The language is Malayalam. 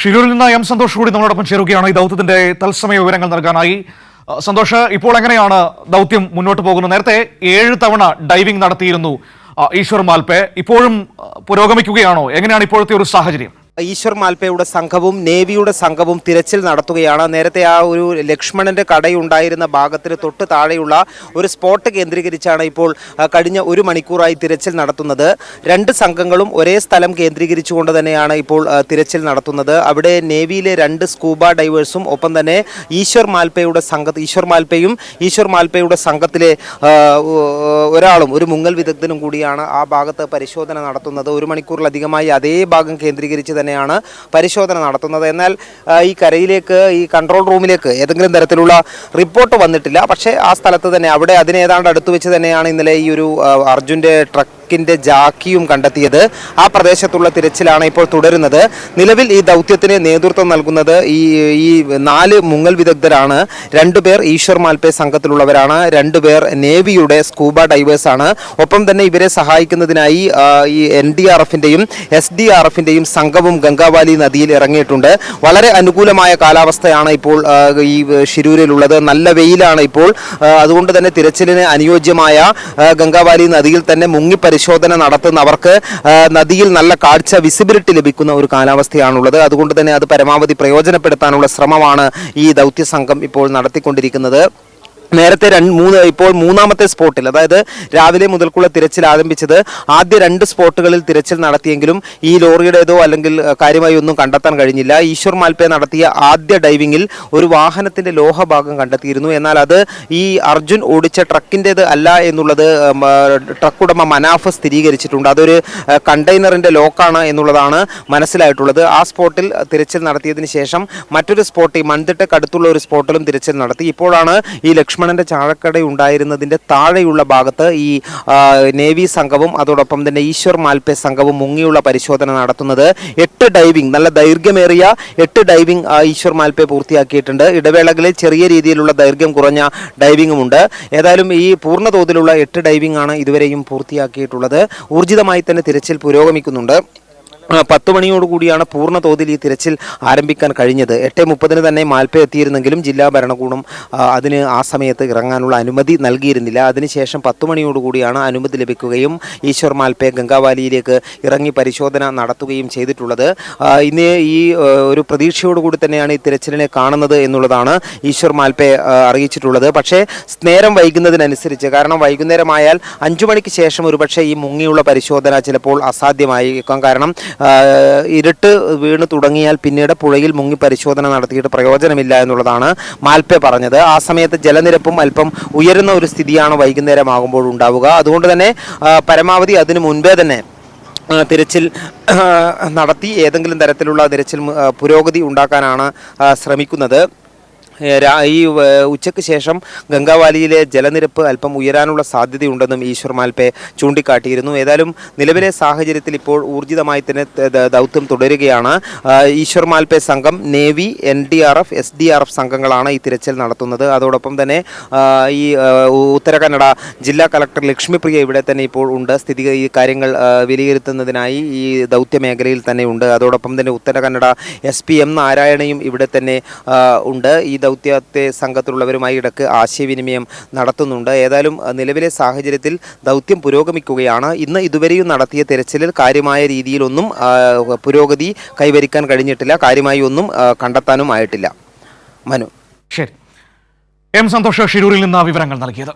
ഷിരൂരിൽ നിന്ന് എം സന്തോഷ് കൂടി നമ്മളോടൊപ്പം ചേരുകയാണ് ഈ ദൗത്യത്തിന്റെ തത്സമയ വിവരങ്ങൾ നൽകാനായി. സന്തോഷ്, ഇപ്പോൾ എങ്ങനെയാണ് ദൗത്യം മുന്നോട്ട് പോകുന്നത്? നേരത്തെ 7 തവണ ഡൈവിംഗ് നടത്തിയിരുന്നു ഈശ്വർ മാൽപേ, ഇപ്പോഴും പുരോഗമിക്കുകയാണോ? എങ്ങനെയാണ് ഇപ്പോഴത്തെ ഒരു സാഹചര്യം? ഈശ്വർ മാൽപയുടെ സംഘവും നേവിയുടെ സംഘവും തിരച്ചിൽ നടത്തുകയാണ്. നേരത്തെ ആ ഒരു ലക്ഷ്മണന്റെ കടയുണ്ടായിരുന്ന ഭാഗത്തിന് തൊട്ട് താഴെയുള്ള ഒരു സ്പോട്ട് കേന്ദ്രീകരിച്ചാണ് ഇപ്പോൾ കഴിഞ്ഞ 1 മണിക്കൂറായി തിരച്ചിൽ നടത്തുന്നത്. 2 സംഘങ്ങളും ഒരേ സ്ഥലം കേന്ദ്രീകരിച്ചുകൊണ്ട് തന്നെയാണ് ഇപ്പോൾ തിരച്ചിൽ നടത്തുന്നത്. അവിടെ നേവിയിലെ 2 സ്കൂബ ഡൈവേഴ്സും ഒപ്പം തന്നെ ഈശ്വർ മാൽപയുടെ സംഘത്തിലെ ഒരാളും, ഒരു മുങ്ങൽ വിദഗ്ധനും കൂടിയാണ് ആ ഭാഗത്ത് പരിശോധന നടത്തുന്നത്. 1 മണിക്കൂറിലധികമായി അതേ ഭാഗം കേന്ദ്രീകരിച്ച് തന്നെയാണ് പരിശോധന നടത്തുന്നത്. എന്നാൽ ഈ കരയിലേക്ക്, ഈ കൺട്രോൾ റൂമിലേക്ക് ഏതെങ്കിലും തരത്തിലുള്ള റിപ്പോർട്ട് വന്നിട്ടില്ല. പക്ഷേ ആ സ്ഥലത്ത് തന്നെ, അവിടെ അതിനേതാണ്ട് അടുത്ത് വെച്ച് തന്നെയാണ് ഇന്നലെ ഈ ഒരു അർജുൻ്റെ ട്രക്കിൻ്റെ ജാക്കിയും കണ്ടെത്തിയത്. ആ പ്രദേശത്തുള്ള തിരച്ചിലാണ് ഇപ്പോൾ തുടരുന്നത്. നിലവിൽ ഈ ദൗത്യത്തിന് നേതൃത്വം നൽകുന്നത് ഈ 4 മുങ്ങൽ വിദഗ്ധരാണ്. 2 പേർ ഈശ്വർ മാൽപേ സംഘത്തിലുള്ളവരാണ്, 2 പേർ നേവിയുടെ സ്കൂബ ഡൈവേഴ്സാണ്. ഒപ്പം തന്നെ ഇവരെ സഹായിക്കുന്നതിനായി ഈ NDRFൻ്റെയും SDRFൻ്റെയും സംഘവും ഗംഗാവാലി നദിയിൽ ഇറങ്ങിയിട്ടുണ്ട്. വളരെ അനുകൂലമായ കാലാവസ്ഥയാണ് ഇപ്പോൾ ഈ ഷിരൂരിലുള്ളത്. നല്ല വെയിലാണ് ഇപ്പോൾ. അതുകൊണ്ട് തന്നെ തിരച്ചിലിന് അനുയോജ്യമായ ഗംഗാവാലി നദിയിൽ തന്നെ മുങ്ങി പരിശോധന നടത്തുന്നവർക്ക് നദിയിൽ നല്ല കാഴ്ച, വിസിബിലിറ്റി ലഭിക്കുന്ന ഒരു കാലാവസ്ഥയാണുള്ളത്. അതുകൊണ്ട് തന്നെ അത് പരമാവധി പ്രയോജനപ്പെടുത്താനുള്ള ശ്രമമാണ് ഈ ദൗത്യ സംഘം ഇപ്പോൾ നടത്തിക്കൊണ്ടിരിക്കുന്നത്. നേരത്തെ ഇപ്പോൾ 3ാമത്തെ സ്പോട്ടിൽ, അതായത് രാവിലെ മുതൽക്കുള്ള തിരച്ചിൽ ആരംഭിച്ചത് ആദ്യ 2 സ്പോട്ടുകളിൽ തിരച്ചിൽ നടത്തിയെങ്കിലും ഈ ലോറിയുടേതോ അല്ലെങ്കിൽ കാര്യമായി ഒന്നും കണ്ടെത്താൻ കഴിഞ്ഞില്ല. ഈശ്വർ മാൽപേ നടത്തിയ ആദ്യ ഡൈവിങ്ങിൽ ഒരു വാഹനത്തിന്റെ ലോഹഭാഗം കണ്ടെത്തിയിരുന്നു. എന്നാൽ അത് ഈ അർജുൻ ഓടിച്ച ട്രക്കിൻ്റേത് അല്ല എന്നുള്ളത് ട്രക്ക് ഉടമ മനാഫ് സ്ഥിരീകരിച്ചിട്ടുണ്ട്. അതൊരു കണ്ടെയ്നറിന്റെ ലോക്കാണ് എന്നുള്ളതാണ് മനസ്സിലായിട്ടുള്ളത്. ആ സ്പോട്ടിൽ തിരച്ചിൽ നടത്തിയതിന് ശേഷം മറ്റൊരു സ്പോട്ട്, ഈ മൺതിട്ടയ്ക്ക് അടുത്തുള്ള ഒരു സ്പോട്ടിലും തിരച്ചിൽ നടത്തി. ഇപ്പോഴാണ് ഈ ലക്ഷ്മണന്റെ ചാഴക്കട ഉണ്ടായിരുന്നതിന്റെ താഴെയുള്ള ഭാഗത്ത് ഈ നേവി സംഘവും അതോടൊപ്പം തന്നെ ഈശ്വർ മാൽപേ സംഘവും മുങ്ങിയുള്ള പരിശോധന നടത്തുന്നത്. 8 ഡൈവിംഗ്, നല്ല ദൈർഘ്യമേറിയ 8 ഡൈവിംഗ് ഈശ്വർ മാൽപേ പൂർത്തിയാക്കിയിട്ടുണ്ട്. ഇടവേളകളിൽ ചെറിയ രീതിയിലുള്ള ദൈർഘ്യം കുറഞ്ഞ ഡൈവിംഗും ഉണ്ട്. ഏതായാലും ഈ പൂർണ്ണ തോതിലുള്ള 8 ഡൈവിംഗ് ആണ് ഇതുവരെയും പൂർത്തിയാക്കിയിട്ടുള്ളത്. ഊർജിതമായി തന്നെ തിരച്ചിൽ പുരോഗമിക്കുന്നുണ്ട്. 10 മണിയോടുകൂടിയാണ് പൂർണ്ണ തോതിൽ ഈ തിരച്ചിൽ ആരംഭിക്കാൻ കഴിഞ്ഞത്. 8:30 തന്നെ മാൽപേ എത്തിയിരുന്നെങ്കിലും ജില്ലാ ഭരണകൂടം അതിന് ആ സമയത്ത് ഇറങ്ങാനുള്ള അനുമതി നൽകിയിരുന്നില്ല. അതിനുശേഷം 10 മണിയോടുകൂടിയാണ് അനുമതി ലഭിക്കുകയും ഈശ്വർ മാൽപേ ഗംഗാവാലിയിലേക്ക് ഇറങ്ങി പരിശോധന നടത്തുകയും ചെയ്തിട്ടുള്ളത്. ഇന്ന് ഈ ഒരു പ്രതീക്ഷയോടുകൂടി തന്നെയാണ് ഈ തിരച്ചിലിനെ കാണുന്നത് എന്നുള്ളതാണ് ഈശ്വർ മാൽപേ അറിയിച്ചിട്ടുള്ളത്. പക്ഷേ നേരം വൈകുന്നതിനനുസരിച്ച്, കാരണം വൈകുന്നേരമായാൽ 5 മണിക്ക് ശേഷം ഒരുപക്ഷെ ഈ മുങ്ങിയുള്ള പരിശോധന ചിലപ്പോൾ അസാധ്യമായിരിക്കാം. കാരണം ഇരുട്ട് വീണ് തുടങ്ങിയാൽ പിന്നീട് പുഴയിൽ മുങ്ങി പരിശോധന നടത്തിയിട്ട് പ്രയോജനമില്ല എന്നുള്ളതാണ് മാൽപേ പറഞ്ഞത്. ആ സമയത്ത് ജലനിരപ്പും അല്പം ഉയരുന്ന ഒരു സ്ഥിതിയാണ് വൈകുന്നേരമാകുമ്പോൾ ഉണ്ടാവുക. അതുകൊണ്ട് തന്നെ പരമാവധി അതിനു മുൻപേ തന്നെ തിരച്ചിൽ നടത്തി ഏതെങ്കിലും തരത്തിലുള്ള തിരച്ചിൽ പുരോഗതി ഉണ്ടാക്കാനാണ് ശ്രമിക്കുന്നത്. ഈ ഉച്ചയ്ക്ക് ശേഷം ഗംഗാവാലിയിലെ ജലനിരപ്പ് അല്പം ഉയരാനുള്ള സാധ്യതയുണ്ടെന്നും ഈശ്വർ മാൽപേ ചൂണ്ടിക്കാട്ടിയിരുന്നു. ഏതായാലും നിലവിലെ സാഹചര്യത്തിൽ ഇപ്പോൾ ഊർജിതമായി തന്നെ ദൗത്യം തുടരുകയാണ്. ഈശ്വർ മാൽപേ സംഘം, നേവി, NDRF, SDRF സംഘങ്ങളാണ് ഈ തിരച്ചിൽ നടത്തുന്നത്. അതോടൊപ്പം തന്നെ ഈ ഉത്തര കന്നഡ ജില്ലാ കളക്ടർ ലക്ഷ്മിപ്രിയ ഇവിടെ തന്നെ ഇപ്പോൾ ഉണ്ട്. ഈ കാര്യങ്ങൾ വിലയിരുത്തുന്നതിനായി ഈ ദൗത്യ മേഖലയിൽ തന്നെ ഉണ്ട്. അതോടൊപ്പം തന്നെ ഉത്തര കന്നഡ SP M നാരായണയും ഇവിടെ തന്നെ ഉണ്ട്. ഈ ദൗത്യത്തെ സംഘത്തിലുള്ളവരുമായി ഇടയ്ക്ക് ആശയവിനിമയം നടത്തുന്നുണ്ട്. ഏതായാലും നിലവിലെ സാഹചര്യത്തിൽ ദൗത്യം പുരോഗമിക്കുകയാണ്. ഇന്ന് ഇതുവരെയും നടത്തിയ തിരച്ചിലിൽ കാര്യമായ രീതിയിലൊന്നും പുരോഗതി കൈവരിക്കാൻ കഴിഞ്ഞിട്ടില്ല. കാര്യമായി ഒന്നും കണ്ടെത്താനും ആയിട്ടില്ല. മനു. ശരി, എം സന്തോഷ് ഷിരൂരിൽ നിന്ന് വിവരങ്ങൾ നൽകിയത്.